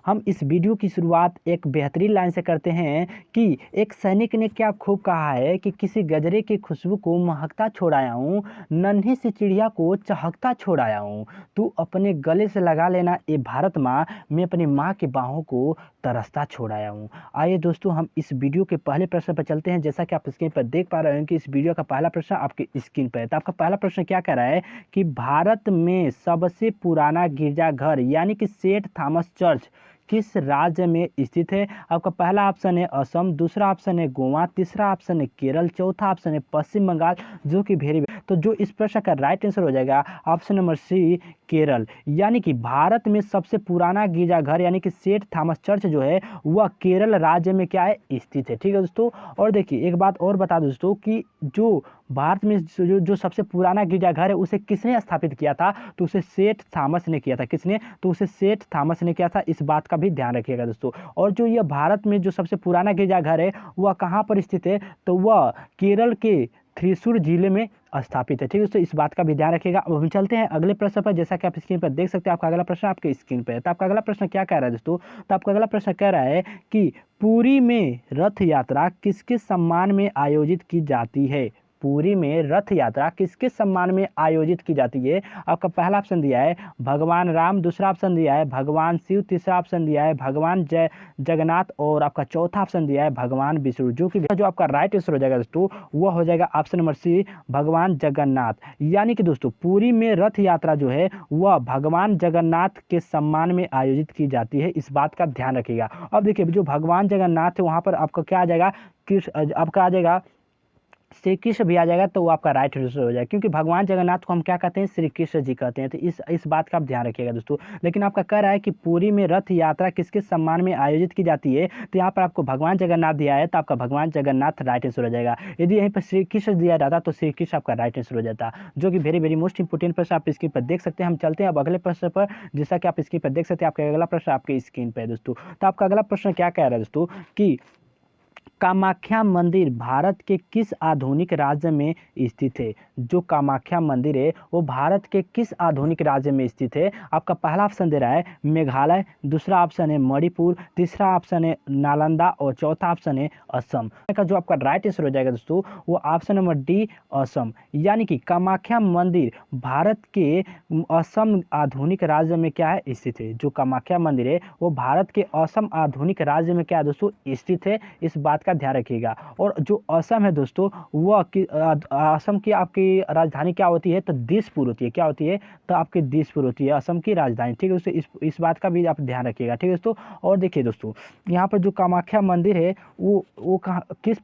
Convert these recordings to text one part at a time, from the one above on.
हम इस वीडियो की शुरुआत एक बेहतरीन लाइन से करते हैं कि एक सैनिक ने क्या खूब कहा है कि किसी गजरे की खुशबू को महकता छोड़ आया हूँ, नन्ही सी चिड़िया को चहकता छोड़ आया हूँ। तू अपने गले से लगा लेना ए भारत माँ, मैं अपनी माँ की बाहों को तरसता छोड़ आया हूँ। आइए दोस्तों, हम इस वीडियो के पहले प्रश्न पर चलते हैं। जैसा कि आप स्क्रीन पर देख पा रहे हैं कि इस वीडियो का पहला प्रश्न आपकी स्क्रीन पर है। तो आपका पहला प्रश्न क्या कह रहा है कि भारत में सबसे पुराना गिरजाघर यानी कि सेंट थॉमस चर्च किस राज्य में स्थित है? आपका पहला ऑप्शन है असम, दूसरा ऑप्शन है गोवा, तीसरा ऑप्शन है केरल, चौथा ऑप्शन है पश्चिम बंगाल, जो कि वेरी तो जो इस प्रश्न का राइट आंसर हो जाएगा ऑप्शन नंबर सी, केरल। यानी कि भारत में सबसे पुराना गिरजाघर यानी कि सेंट थॉमस चर्च जो है वह केरल राज्य में क्या है, स्थित है। ठीक है दोस्तों। और देखिए एक बात और बता दूं दोस्तों कि जो भारत में जो सबसे पुराना गिरजाघर है उसे किसने स्थापित किया था? तो उसे सेंट थॉमस ने किया था। किसने? तो उसे सेंट थॉमस ने किया था। इस बात का भी ध्यान रखिएगा दोस्तों। और जो यह भारत में जो सबसे पुराना गिरजाघर है वह कहाँ पर स्थित है? तो वह केरल के थ्रिशूर जिले में स्थापित है। ठीक है दोस्तों, इस बात का भी ध्यान रखिएगा। अब हम चलते हैं अगले प्रश्न पर। जैसा कि आप स्क्रीन पर देख सकते हैं, आपका अगला प्रश्न आपके स्क्रीन पर है। तो आपका अगला प्रश्न क्या कह रहा है दोस्तों? तो आपका अगला प्रश्न कह रहा है कि पुरी में रथ यात्रा किसके सम्मान में आयोजित की जाती है? पुरी में रथ यात्रा किसके सम्मान में आयोजित की जाती है? आपका पहला ऑप्शन दिया है भगवान राम, दूसरा ऑप्शन दिया है भगवान शिव, तीसरा ऑप्शन दिया है भगवान जगन्नाथ और आपका चौथा ऑप्शन दिया है भगवान विष्णु। जो आपका राइट आंसर हो जाएगा दोस्तों वह हो जाएगा ऑप्शन नंबर सी, भगवान जगन्नाथ। यानी कि दोस्तों पुरी में रथ यात्रा जो है वह भगवान जगन्नाथ के सम्मान में आयोजित की जाती है। इस बात का ध्यान रखिएगा। अब देखिए जो भगवान जगन्नाथ है वहां पर आपका क्या आ जाएगा, कृष्ण आपका आ जाएगा, श्री कृष्ण भी आ जाएगा, तो वो आपका राइट आंसर हो जाएगा। क्योंकि भगवान जगन्नाथ को हम क्या कहते हैं, श्री कृष्ण जी कहते हैं। तो इस बात का आप ध्यान रखिएगा दोस्तों। लेकिन आपका कह रहा है कि पुरी में रथ यात्रा किसके सम्मान में आयोजित की जाती है? तो यहाँ पर आपको भगवान जगन्नाथ दिया है, तो आपका भगवान जगन्नाथ राइट आंसर हो जाएगा। यदि यहीं पर श्री कृष्ण दिया जाता तो श्री कृष्ण आपका राइट आंसर हो जाता, जो कि वेरी वेरी मोस्ट इंपोर्टेंट प्रश्न आप स्क्रीन पर देख सकते हैं। हम चलते हैं अब अगले प्रश्न पर। जैसा कि आप स्क्रीन पर देख सकते हैं, आपका अगला प्रश्न आपके स्क्रीन पर है दोस्तों। तो आपका अगला प्रश्न क्या कह रहा है दोस्तों कि कामाख्या मंदिर भारत के किस आधुनिक राज्य में स्थित है? जो कामाख्या मंदिर है वो भारत के किस आधुनिक राज्य में स्थित है? आपका पहला ऑप्शन दे रहा है मेघालय, दूसरा ऑप्शन है मणिपुर, तीसरा ऑप्शन है नालंदा और चौथा ऑप्शन है असम। का जो आपका राइट आंसर हो जाएगा दोस्तों वो ऑप्शन नंबर डी, असम। यानी कि कामाख्या मंदिर भारत के असम आधुनिक राज्य में क्या है, स्थित है। जो कामाख्या मंदिर है वो भारत के असम आधुनिक राज्य में क्या है दोस्तों, स्थित है। इस बात का ध्यान रखिएगा। और जो असम है दोस्तों वह असम की आपकी राजधानी क्या होती है? तो दिसपुर होती है। क्या होती है? तो आपकी दिसपुर होती है असम की राजधानी। ठीक है दोस्तों, इस बात का भी आप ध्यान रखिएगा। ठीक है दोस्तों। और देखिए दोस्तों यहाँ पर जो कामाख्या मंदिर है वो कहाँ किस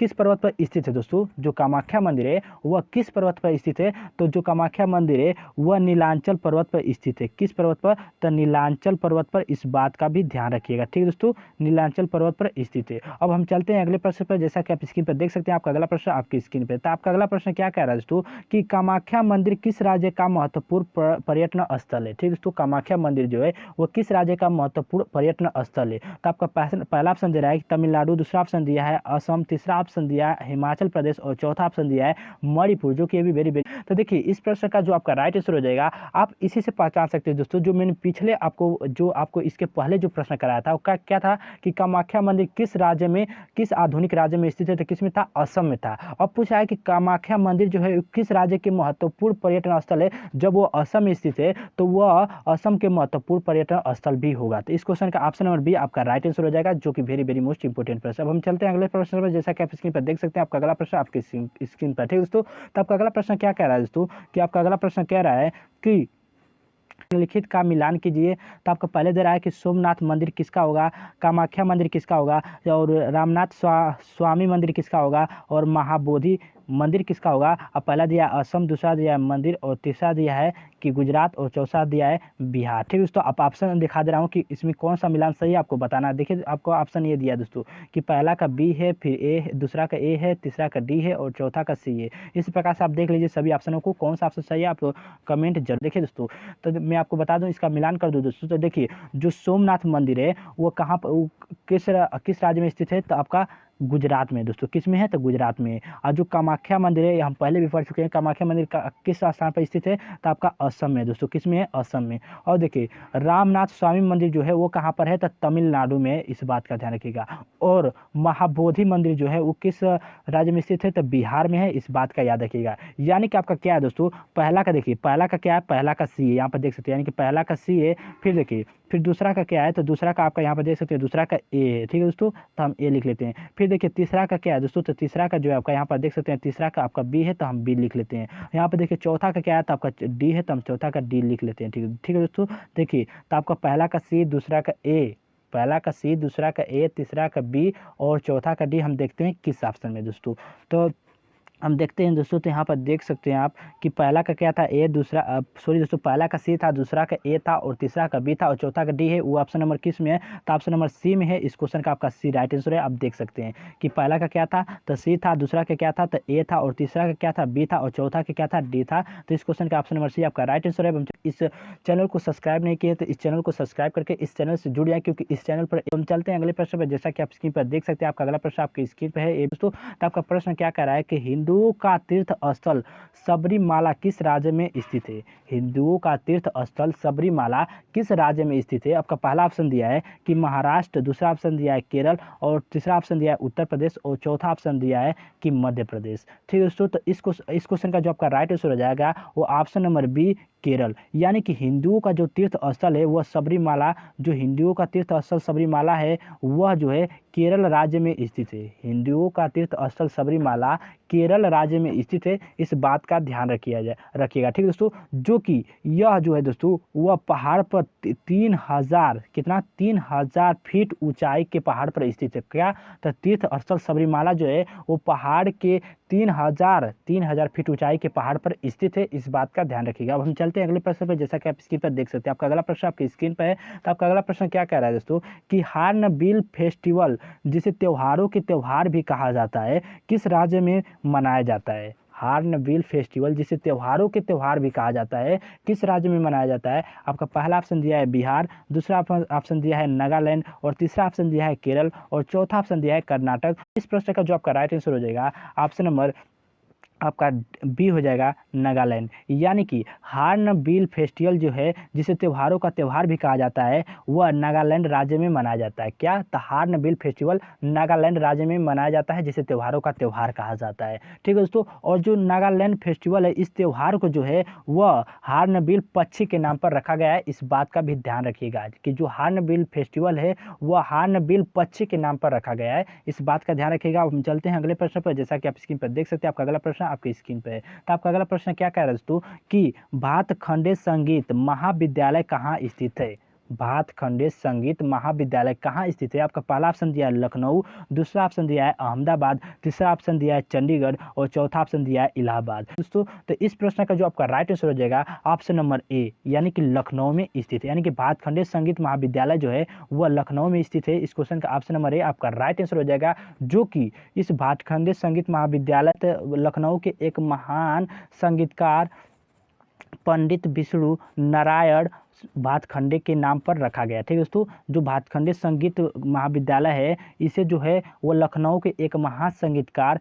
पर्वत पर स्थित है दोस्तों? जो कामाख्या मंदिर है वह किस पर्वत पर स्थित है? तो जो कामाख्या मंदिर है वह नीलांचल पर्वत पर स्थित है। किस पर्वत पर? तो नीलांचल पर्वत पर। इस बात का भी ध्यान रखिएगा। ठीक है दोस्तों, नीलांचल पर्वत पर स्थित है। अब हम चलते हैं अगले प्रश्न पर। जैसा कि आप स्क्रीन पर देख सकते हैं, आपका अगला प्रश्न आपकी स्क्रीन पर। तो आपका अगला प्रश्न क्या कह रहा है दोस्तों कि कामाख्या मंदिर किस राज्य का महत्वपूर्ण पर्यटन स्थल है? ठीक है दोस्तों, कामाख्या मंदिर जो है वो किस राज्य का महत्वपूर्ण पर्यटन स्थल है? तो आपका पहला ऑप्शन दे रहा है तमिलनाडु, दूसरा ऑप्शन दिया है असम, तीसरा ऑप्शन दिया है हिमाचल प्रदेश और चौथा ऑप्शन दिया है मणिपुर, जो कि अभी वेरी वेरी। तो देखिए इस प्रश्न का जो आपका राइट आंसर हो जाएगा आप इसी से पहचान सकते हैं दोस्तों। जो मैंने पिछले आपको इसके पहले जो प्रश्न कराया था वो क्या था कि कामाख्या मंदिर किस राज्य में, किस आधुनिक राज्य में स्थित है? तो किस में था? असम में था। अब पूछा है कि कामाख्या मंदिर जो है किस राज्य के महत्वपूर्ण पर्यटन स्थल है? जब वो असम में स्थित है तो वह असम के महत्वपूर्ण पर्यटन स्थल भी होगा। तो इस क्वेश्चन का ऑप्शन नंबर बी आपका राइट आंसर हो जाएगा, जो कि वेरी वेरी मोस्ट इंपोर्टेंट प्रश्न। अब हम चलते हैं अगले प्रश्न पर। जैसा कि आप स्क्रीन पर देख सकते हैं, आपका अगला प्रश्न आपकी स्क्रीन पर। ठीक है दोस्तों, तो आपका अगला प्रश्न क्या कह रहा है दोस्तों कि आपका अगला प्रश्न कह रहा है कि लिखित का मिलान कीजिए। तो आपको पहले दे रहा है कि सोमनाथ मंदिर किसका होगा, कामाख्या मंदिर किसका होगा, और रामनाथ स्वामी मंदिर किसका होगा, और महाबोधि मंदिर किसका होगा। अब पहला दिया असम, दूसरा दिया है मंदिर और तीसरा दिया है कि गुजरात और चौथा दिया है बिहार। ठीक है दोस्तों, आप ऑप्शन दिखा दे रहा हूँ कि इसमें कौन सा मिलान सही है आपको बताना। देखिए आपको ऑप्शन ये दिया दोस्तों कि पहला का बी है, फिर ए है, दूसरा का ए है, तीसरा का डी है और चौथा का सी है। इस प्रकार से आप देख लीजिए सभी ऑप्शनों को, कौन सा ऑप्शन सही है आप कमेंट जरूर। देखिए दोस्तों तो मैं आपको बता दूं, इसका मिलान कर दूं दोस्तों। तो देखिए जो सोमनाथ मंदिर है वो कहाँ पर, किस राज्य में स्थित है? तो आपका गुजरात में दोस्तों, किस में है तो गुजरात में। और जो कामाख्या मंदिर है हम पहले भी पढ़ चुके हैं, कामाख्या मंदिर का किस स्थान पर स्थित है तो आपका असम में दोस्तों, किस में है असम में। और देखिए रामनाथ स्वामी मंदिर जो है वो कहाँ पर है तो तमिलनाडु में, इस बात का ध्यान रखिएगा। और महाबोधि मंदिर जो है वो किस राज्य में स्थित है तो बिहार में है, इस बात का याद रखिएगा। यानी कि आपका क्या है दोस्तों, पहला का देखिए, पहला का क्या है, पहला का सी है, यहाँ पर देख सकते हैं, यानी कि पहला का सी है। फिर देखिए फिर दूसरा का क्या है तो दूसरा का आपका यहाँ पर देख सकते हैं, दूसरा का ए है, ठीक है दोस्तों, तो हम ए लिख लेते हैं। फिर देखिए तीसरा का क्या है दोस्तों, तो तीसरा का जो है आपका यहाँ पर देख सकते हैं, तीसरा का आपका बी है तो हम बी लिख लेते हैं। यहाँ पर देखिए चौथा का क्या है तो आपका डी है, तो हम चौथा का डी लिख लेते हैं, ठीक है दोस्तों। देखिए तो आपका पहला का सी, दूसरा का ए, पहला का सी, दूसरा का ए, तीसरा का बी और चौथा का डी, हम देखते हैं किस ऑप्शन में दोस्तों। तो हम देखते हैं दोस्तों, तो यहाँ पर देख सकते हैं आप कि पहला का क्या था ए, दूसरा सॉरी दोस्तों, पहला का सी था, दूसरा का ए था और तीसरा का बी था और चौथा का डी है। वो ऑप्शन नंबर किस में है तो ऑप्शन नंबर सी में है। इस क्वेश्चन का आपका सी राइट आंसर है। आप देख सकते हैं कि पहला का क्या था तो सी था, दूसरा का क्या था तो ए था और तीसरा का क्या था बी था और चौथा का क्या था डी था। तो इस क्वेश्चन का ऑप्शन नंबर सी आपका राइट आंसर है। इस चैनल को सब्सक्राइब नहीं किए तो इस चैनल को सब्सक्राइब करके इस चैनल से जुड़ जाए, क्योंकि इस चैनल पर हम चलते हैं अगले प्रश्न पर। जैसा कि आप स्क्रीन पर देख सकते हैं, आपका अगला प्रश्न आपकी स्क्रीन पर है दोस्तों। तो आपका प्रश्न क्या कह रहा है कि हिंदुओं का तीर्थ स्थल सबरीमाला किस राज्य में स्थित है। हिंदुओं का तीर्थ स्थल सबरीमाला किस राज्य में स्थित है। आपका पहला ऑप्शन दिया है कि महाराष्ट्र, दूसरा ऑप्शन दिया है केरल और तीसरा ऑप्शन दिया है उत्तर प्रदेश और चौथा ऑप्शन दिया है कि मध्य प्रदेश। ठीक है दोस्तों, तो इस क्वेश्चन का जो आपका राइट आंसर हो जाएगा वो ऑप्शन नंबर बी केरल। यानी कि हिंदुओं का जो तीर्थ स्थल है वह सबरीमाला, जो हिंदुओं का तीर्थ स्थल सबरीमाला है वह जो है केरल राज्य में स्थित है। हिंदुओं का तीर्थ स्थल सबरीमाला केरल राज्य में स्थित है, इस बात का ध्यान रखिएगा। ठीक है दोस्तों, जो कि यह जो है दोस्तों वह पहाड़ पर 3000 कितना 3000 फीट ऊंचाई के पहाड़ पर स्थित है। क्या तो तीर्थ स्थल सबरीमाला जो है वो पहाड़ के 3000 फीट ऊंचाई के पहाड़ पर स्थित है, इस बात का ध्यान रखिएगा। अब हम चलते हैं अगले प्रश्न पर। जैसा कि आप स्क्रीन पर देख सकते हैं, आपका अगला प्रश्न आपकी स्क्रीन पर है। तो आपका अगला प्रश्न क्या कह रहा है दोस्तों कि हार्नबिल फेस्टिवल, जिसे त्योहारों के त्योहार भी कहा जाता है, किस राज्य में मनाया जाता है। हार्नबिल फेस्टिवल, जिसे त्योहारों के त्योहार भी कहा जाता है, किस राज्य में मनाया जाता है। आपका पहला ऑप्शन दिया है बिहार, दूसरा ऑप्शन दिया है नागालैंड और तीसरा ऑप्शन दिया है केरल और चौथा ऑप्शन दिया है कर्नाटक। इस प्रश्न का जो आपका राइट आंसर हो जाएगा ऑप्शन नंबर आपका बी हो जाएगा नागालैंड। यानी कि हार्नबिल फेस्टिवल जो है, जिसे त्योहारों का त्योहार भी कहा जाता है, वह नागालैंड राज्य में मनाया जाता है। क्या तो हार्नबिल फेस्टिवल नागालैंड राज्य में मनाया जाता है, जिसे त्योहारों का त्योहार कहा जाता है। ठीक है दोस्तों, और जो नागालैंड फेस्टिवल है, इस त्योहार को जो है वह हार्नबिल पक्षी के नाम पर रखा गया है। इस बात का भी ध्यान रखिएगा कि जो हार्नबिल फेस्टिवल है वह हार्नबिल पक्षी के नाम पर रखा गया है, इस बात का ध्यान रखिएगा। हम चलते हैं अगले प्रश्न पर। जैसा कि आप स्क्रीन पर देख सकते हैं, आपका अगला प्रश्न आपकी स्क्रीन पे है। तो आपका अगला प्रश्न क्या कह रहा है दोस्तों कि भातखंडे संगीत महाविद्यालय कहाँ स्थित है। भातखंडे संगीत महाविद्यालय कहाँ स्थित है। आपका पहला ऑप्शन दिया है लखनऊ, दूसरा ऑप्शन दिया है अहमदाबाद, तीसरा ऑप्शन दिया है चंडीगढ़ और चौथा ऑप्शन दिया है इलाहाबाद। दोस्तों तो इस प्रश्न का जो आपका राइट आंसर हो जाएगा ऑप्शन नंबर ए, यानी कि लखनऊ में स्थित है। यानी कि भातखंडे संगीत महाविद्यालय जो है वह लखनऊ में स्थित है। इस क्वेश्चन का ऑप्शन नंबर ए आपका राइट आंसर हो जाएगा, जो कि इस भातखंडे संगीत महाविद्यालय लखनऊ के एक महान संगीतकार पंडित विष्णु नारायण भातखंडे के नाम पर रखा गया। ठीक है दोस्तों, जो भातखंडे संगीत महाविद्यालय है, इसे जो है वो लखनऊ के एक महान संगीतकार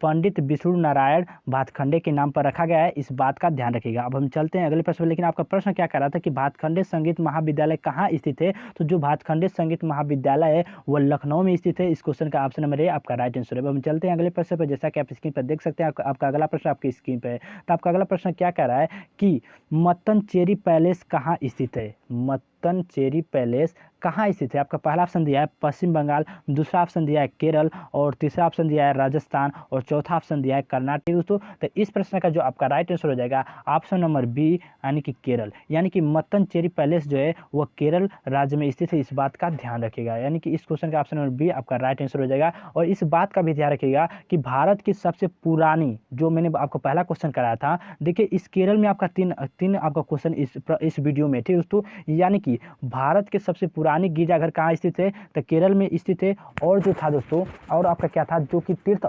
पंडित विष्णु नारायण भातखंडे के नाम पर रखा गया है, इस बात का ध्यान रखिएगा। अब हम चलते हैं अगले प्रश्न पर। लेकिन आपका प्रश्न क्या कर रहा था कि भातखंडे संगीत महाविद्यालय कहाँ स्थित है। तो जो भातखंडे संगीत महाविद्यालय है वह लखनऊ में स्थित है। इस क्वेश्चन का ऑप्शन नंबर ए आपका राइट आंसर है। अब हम चलते हैं अगले प्रश्न पर। जैसा कि आप स्क्रीन पर देख सकते हैं, आपका अगला प्रश्न आपकी स्क्रीन पर है। तो आपका अगला प्रश्न क्या कह रहा है कि मत्तनचेरी पैलेस कहाँ स्थित है। मत्तनचेरी पैलेस कहाँ स्थित है। आपका पहला ऑप्शन दिया है पश्चिम बंगाल, दूसरा ऑप्शन दिया है केरल और तीसरा ऑप्शन दिया है राजस्थान और चौथा ऑप्शन दिया है कर्नाटक। दोस्तों तो इस प्रश्न का जो आपका राइट आंसर हो जाएगा ऑप्शन नंबर बी, यानी कि केरल। यानी कि मत्तनचेरी पैलेस जो है वह केरल राज्य में स्थित है, इस बात का ध्यान रखिएगा। यानी कि इस क्वेश्चन का ऑप्शन नंबर बी आपका राइट आंसर हो जाएगा। और इस बात का भी ध्यान रखिएगा कि भारत की सबसे पुरानी, जो मैंने आपको पहला क्वेश्चन कराया था, देखिए इस केरल में आपका तीन आपका क्वेश्चन इस वीडियो में। ठीक दोस्तों, यानी कि भारत के सबसे पुरानी गिरजाघर कहाँ स्थित है तो केरल में स्थित है। और जो था दोस्तों, और आपका क्या था, जो कि तीर्थ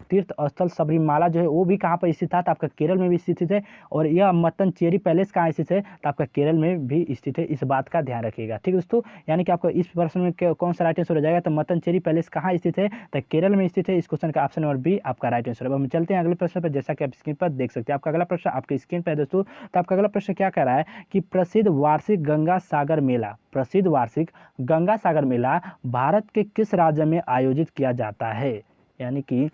तीर्थ स्थल सबरीमाला जो है वो भी कहाँ पर स्थित है, तो आपका केरल में भी स्थित है। और यह मत्तनचेरी पैलेस कहाँ स्थित है, तो आपका केरल में भी स्थित है। इस बात का ध्यान रखिएगा, ठीक है दोस्तों। यानी कि आपको इस प्रश्न में कौन सा राइट आंसर हो जाएगा, तो मत्तनचेरी पैलेस कहाँ स्थित है, तो केरल में स्थित है। इस क्वेश्चन का ऑप्शन नंबर बी आपका राइट आंसर है। अब हम चलते हैं अगले प्रश्न पर, जैसा कि आप स्क्रीन पर देख सकते हैं। आपका अगला प्रश्न आपकी स्क्रीन पर है दोस्तों। तो आपका अगला प्रश्न क्या कह रहा है कि प्रसिद्ध वार्षिक गंगा सागर मेला, प्रसिद्ध वार्षिक गंगा सागर मेला भारत के किस राज्य में आयोजित किया जाता है। यानी कि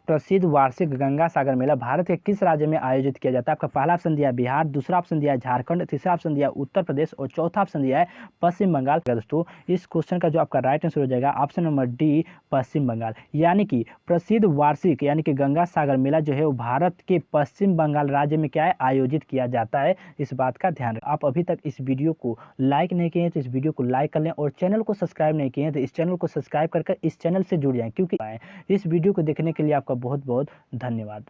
प्रसिद्ध वार्षिक गंगा सागर मेला भारत के किस राज्य में आयोजित किया जाता है। आपका पहला ऑप्शन दिया है बिहार, दूसरा ऑप्शन दिया है झारखंड, तीसरा ऑप्शन दिया है उत्तर प्रदेश और चौथा ऑप्शन दिया है पश्चिम बंगाल। दोस्तों इस क्वेश्चन का जो आपका राइट आंसर हो जाएगा ऑप्शन नंबर डी पश्चिम बंगाल। यानी कि प्रसिद्ध वार्षिक यानी कि गंगा सागर मेला जो है वो भारत के पश्चिम बंगाल राज्य में क्या है, आयोजित किया जाता है। इस बात का ध्यान रखें। आप अभी तक इस वीडियो को लाइक नहीं किए हैं तो इस वीडियो को लाइक कर लें, और चैनल को सब्सक्राइब नहीं किए हैं तो इस चैनल को सब्सक्राइब करके इस चैनल से जुड़ जाएं, क्योंकि इस वीडियो को देखने के लिए आपका बहुत बहुत धन्यवाद।